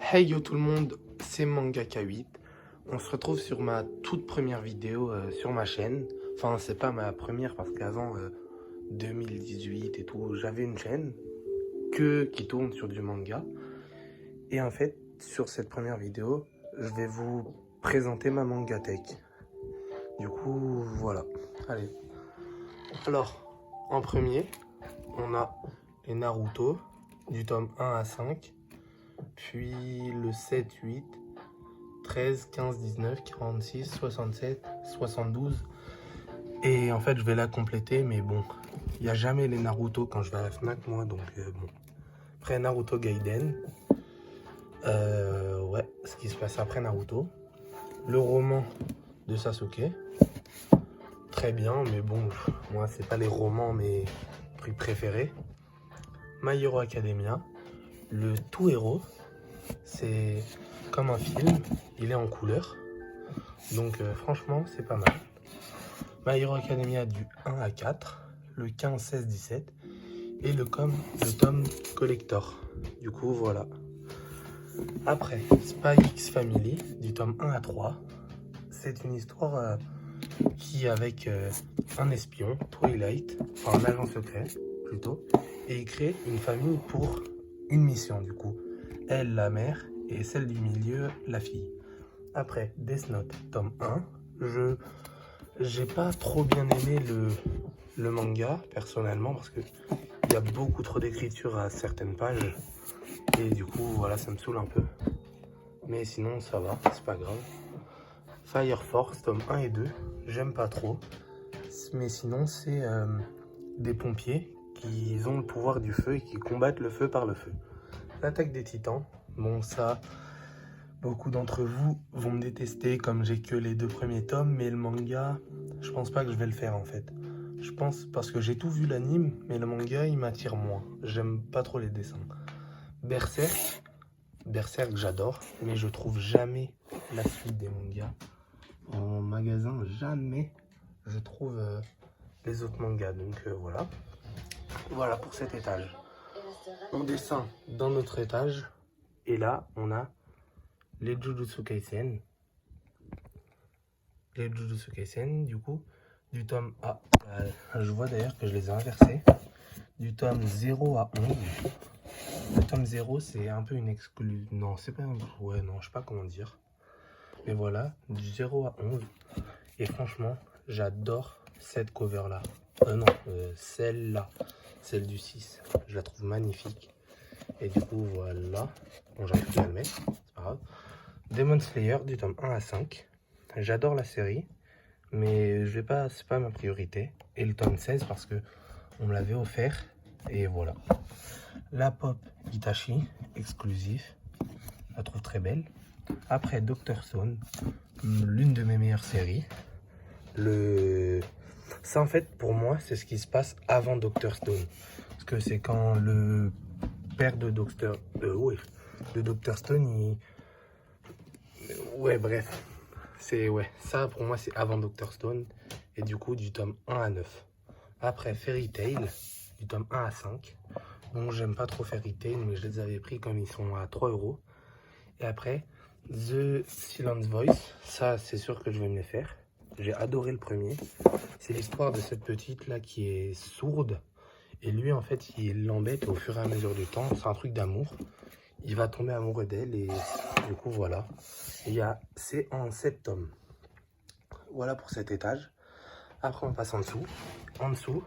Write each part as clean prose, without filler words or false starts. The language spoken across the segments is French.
Hey yo tout le monde, c'est Mangaka8. On se retrouve sur ma toute première vidéo sur ma chaîne. Enfin, c'est pas ma première parce qu'avant 2018 et tout, j'avais une chaîne qui tourne sur du manga. Et en fait, sur cette première vidéo, je vais vous présenter ma mangatech. Du coup, voilà. Allez. Alors, en premier, on a les Naruto du tome 1 à 5. Puis le 7, 8, 13, 15, 19, 46, 67, 72. Et en fait, je vais la compléter, mais bon, il n'y a jamais les Naruto quand je vais à la Fnac, moi, donc bon. Après Naruto Gaiden, ouais, ce qui se passe après Naruto. Le roman de Sasuke, très bien, mais bon, moi, c'est pas les romans, mes trucs préférés. My Hero Academia, le tout héros, c'est comme un film, il est en couleur. Donc franchement, c'est pas mal. My Hero Academia du 1 à 4, le 15, 16, 17 et le tome collector. Du coup, voilà. Après, Spy X Family du tome 1 à 3. C'est une histoire qui, avec un espion, Twilight, enfin un agent secret plutôt, et il crée une famille pour une mission du coup. Elle, la mère, et celle du milieu, la fille. Après, Death Note, tome 1. J'ai pas trop bien aimé le manga, personnellement, parce que il y a beaucoup trop d'écriture à certaines pages. Et du coup, voilà, ça me saoule un peu. Mais sinon, ça va, c'est pas grave. Fire Force, tome 1 et 2, j'aime pas trop. Mais sinon, c'est des pompiers qui ont le pouvoir du feu et qui combattent le feu par le feu. L'attaque des titans, bon ça... Beaucoup d'entre vous vont me détester comme j'ai que les 2 premiers tomes, mais le manga, je pense pas que je vais le faire en fait. Je pense parce que j'ai tout vu l'anime, mais le manga il m'attire moins. J'aime pas trop les dessins. Berserk, j'adore, mais je trouve jamais la suite des mangas. En magasin, jamais je trouve les autres mangas, donc voilà. Voilà pour cet étage. On descend dans notre étage, et là on a les Jujutsu Kaisen. Les Jujutsu Kaisen, du coup, du tome A. Je vois d'ailleurs que je les ai inversés. Du tome 0 à 11. Le tome 0, c'est un peu une exclu... Non, c'est pas un... Ouais, non, je sais pas comment dire. Mais voilà, du 0 à 11. Et franchement, j'adore cette cover-là. Non, celle-là. Celle du 6. Je la trouve magnifique. Et du coup, voilà. Bon, j'arrive plus à le mettre. C'est pas grave. Demon Slayer, du tome 1 à 5. J'adore la série, mais je vais pas, c'est pas ma priorité. Et le tome 16 parce que on me l'avait offert, et voilà. La pop Itachi, exclusif, je la trouve très belle. Après Dr Stone, l'une de mes meilleures séries. Ça en fait pour moi c'est ce qui se passe avant Dr Stone, parce que c'est quand le père de Dr Stone, ouais bref. Ouais, ça pour moi c'est avant Dr Stone, et du coup du tome 1 à 9. Après Fairy Tail, du tome 1 à 5. Bon, j'aime pas trop Fairy Tail, mais je les avais pris comme ils sont à 3 €. Et après, The Silent Voice, ça c'est sûr que je vais me les faire. J'ai adoré le premier. C'est l'histoire de cette petite là qui est sourde. Et lui en fait, il l'embête au fur et à mesure du temps. C'est un truc d'amour. Il va tomber amoureux d'elle et du coup voilà. C'est en 7 tomes. Voilà pour cet étage. Après on passe en dessous. En dessous,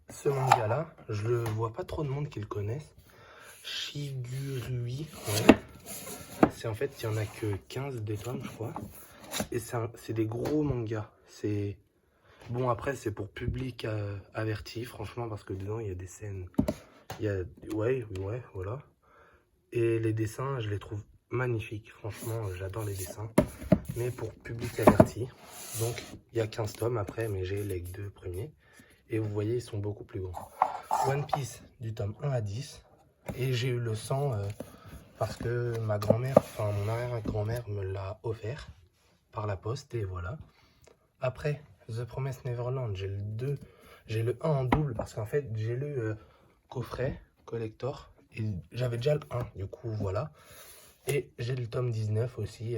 ce manga là, je le vois pas trop de monde qui le connaissent. Shigurui, ouais. C'est en fait, il y en a que 15 des tomes je crois. Et c'est des gros mangas. C'est bon, après c'est pour public averti franchement, parce que dedans il y a des scènes. Ouais, voilà. Et les dessins, je les trouve magnifiques. Franchement, j'adore les dessins. Mais pour public averti. Donc, il y a 15 tomes après, mais j'ai les 2 premiers. Et vous voyez, ils sont beaucoup plus grands. One Piece, du tome 1 à 10. Et j'ai eu le 100 parce que ma grand-mère, enfin mon arrière-grand-mère me l'a offert par la poste. Et voilà. Après, The Promised Neverland, j'ai le 2. J'ai le 1 en double parce qu'en fait, j'ai lu coffret, collector. Et j'avais déjà le 1, du coup, voilà. Et j'ai le tome 19 aussi,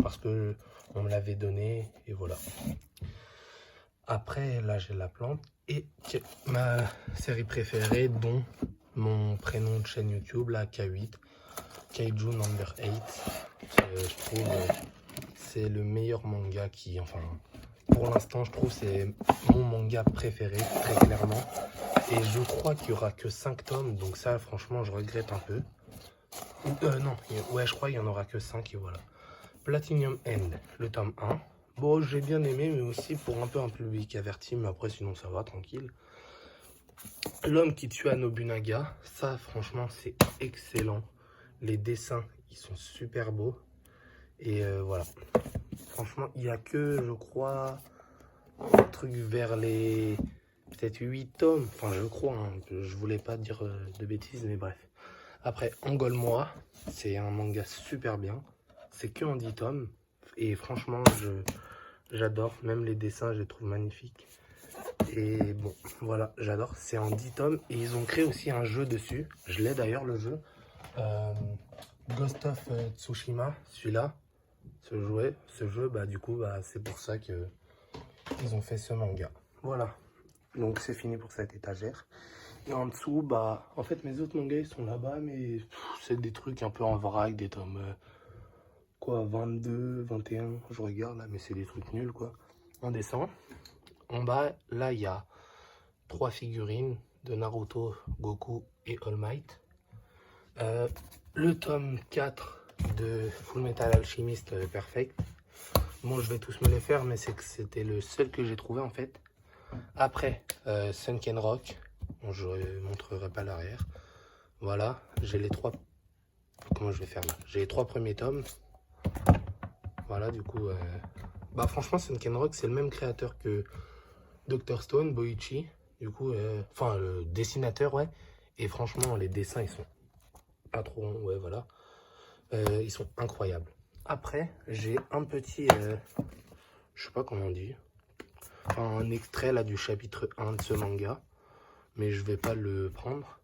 parce que on me l'avait donné, et voilà. Après, là, j'ai la plante, et ma série préférée, dont mon prénom de chaîne YouTube, là, K8, Kaiju Number 8. Je trouve c'est le meilleur manga qui, enfin, pour l'instant, je trouve c'est mon manga préféré, très clairement. Et je crois qu'il n'y aura que 5 tomes, donc ça, franchement, je regrette un peu. Non, ouais, je crois qu'il n'y en aura que 5, et voilà. Platinum End, le tome 1. Bon, j'ai bien aimé, mais aussi pour un peu un public averti, mais après, sinon, ça va, tranquille. L'homme qui tua Nobunaga, ça, franchement, c'est excellent. Les dessins, ils sont super beaux. Et voilà. Franchement, il n'y a que, je crois, un truc vers les peut-être 8 tomes. Enfin, je crois, hein. Je voulais pas dire de bêtises, mais bref. Après, Engole-moi, c'est un manga super bien. C'est que en 10 tomes. Et franchement, j'adore. Même les dessins, je les trouve magnifiques. Et bon, voilà, j'adore. C'est en 10 tomes. Et ils ont créé aussi un jeu dessus. Je l'ai d'ailleurs, le jeu. Ghost of Tsushima, celui-là. Ce jeu, bah du coup, bah, c'est pour ça que ils ont fait ce manga. Voilà. Donc c'est fini pour cette étagère. Et en dessous, bah, en fait, mes autres mangas, ils sont là-bas, mais c'est des trucs un peu en vrac, des tomes, quoi, 22, 21, je regarde là, mais c'est des trucs nuls, quoi. On descend. En bas, là, il y a 3 figurines de Naruto, Goku et All Might. Le tome 4 de Full Metal Alchemist Perfect. Bon, je vais tous me les faire, mais c'est que c'était le seul que j'ai trouvé, en fait. Après, Sunken Rock. Bon, je ne montrerai pas l'arrière. Voilà, j'ai les 3... Comment je vais faire là? J'ai les 3 premiers tomes. Voilà, du coup... Bah franchement, Sunken Rock, c'est le même créateur que Dr. Stone, Boichi. Du coup, enfin, le dessinateur, ouais. Et franchement, les dessins, ils sont pas trop... Ouais, voilà. Ils sont incroyables. Après, j'ai un petit... je sais pas comment on dit. Enfin, un extrait là du chapitre 1 de ce manga. Mais je vais pas le prendre.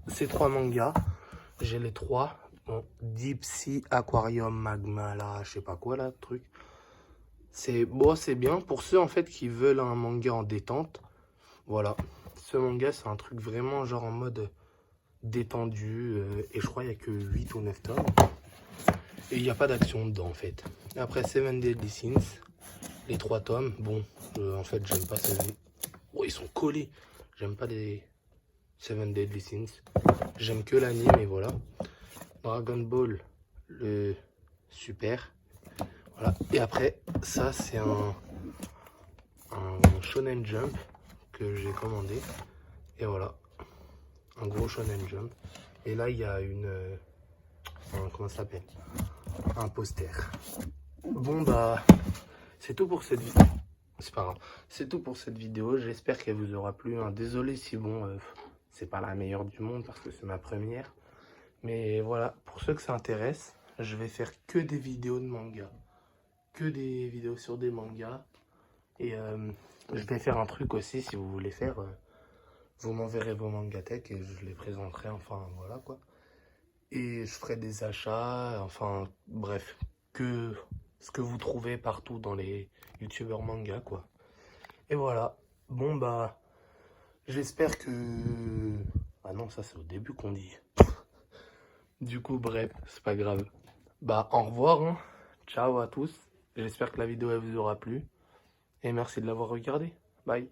Ces 3 mangas, j'ai les 3. Bon, Deep Sea Aquarium Magma, là, je sais pas quoi, là, truc. C'est bon, c'est bien pour ceux, en fait, qui veulent un manga en détente. Voilà. Ce manga, c'est un truc vraiment, genre, en mode détendu. Et je crois qu'il n'y a que 8 ou 9 tomes. Et il n'y a pas d'action dedans, en fait. Après, Seven Deadly Sins, les 3 tomes. Bon, en fait, j'aime pas ces... Oh, ils sont collés. J'aime pas les Seven Deadly Sins. J'aime que l'anime, et voilà. Dragon Ball, le super. Voilà. Et après, ça, c'est un Shonen Jump que j'ai commandé. Et voilà. Un gros Shonen Jump. Et là, il y a comment ça s'appelle? Un poster. Bon, bah, c'est tout pour cette vidéo. C'est pas grave. C'est tout pour cette vidéo. J'espère qu'elle vous aura plu. Hein. Désolé si, bon, c'est pas la meilleure du monde parce que c'est ma première. Mais voilà, pour ceux que ça intéresse, je vais faire que des vidéos de manga. Que des vidéos sur des mangas. Et je vais faire un truc aussi, si vous voulez faire, vous m'enverrez vos mangatech et je les présenterai, enfin voilà quoi. Et je ferai des achats, enfin bref, que ce que vous trouvez partout dans les youtubeurs manga quoi. Et voilà, bon bah, j'espère que... Ah non, ça c'est au début qu'on dit. Du coup, bref, c'est pas grave. Bah, au revoir, hein. Ciao à tous. J'espère que la vidéo elle vous aura plu. Et merci de l'avoir regardé. Bye.